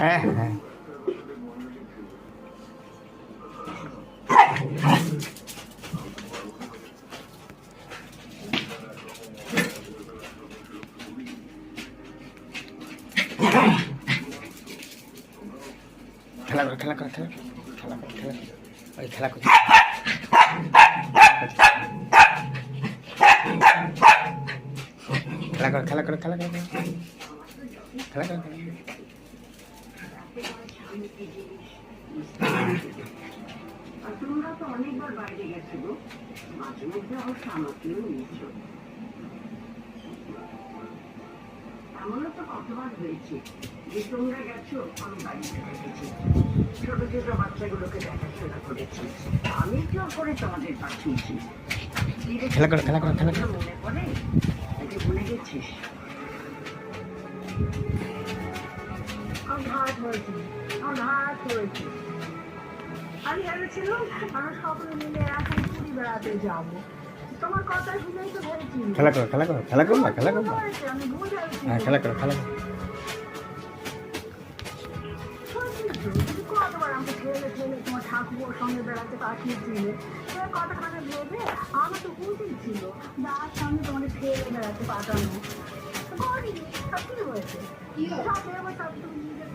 হ্যাঁ হ্যাঁ খেলা কর খেলা কর খেলা খেলা কর খেলা ওই খেলা কর খেলা কর খেলা কর খেলা কর খেলা কর তোমরা তো অনেকবার বাইরে গেছো গো, মাঝে মধ্যে অবশ্য আমাকেও নিয়েছো। এমনও তো কতবার হয়েছে যে তোমরা গেছো, আমি বাড়িতে রেখেছি, ছোট ছোট বাচ্চাগুলোকে দেখাশোনা করেছি, আমি কেউ করে তোমাদের পাঠিয়েছি। খেলা কর খেলা কর খেলা কর মনে পড়ে একে ভুলে গেছিস? আঘাত হয়েছে, আঘাত হয়েছে। আমি ভেবেছিলাম আমরা সকলে মিলে এখন পুরী বেড়াতে যাবো। তোমার কথা শুনেই তো ভেবেছি খেলা কর খেলা কর খেলা কর না খেলা কর না আমি বুঝে হ্যাঁ খেলা কর খেলা কর কতবার আমাকে ঠেলে ঠেলে তোমার ঠাকুর সঙ্গে বেড়াতে পাঠিয়েছিলে, কথা ভেবে আমার তো উচিত ছিল যার সঙ্গে তোমাকে ঠেলে বেড়াতে পাঠানো। করিনি, কি হয়েছে? সব ভেবে সব তুমি নিজে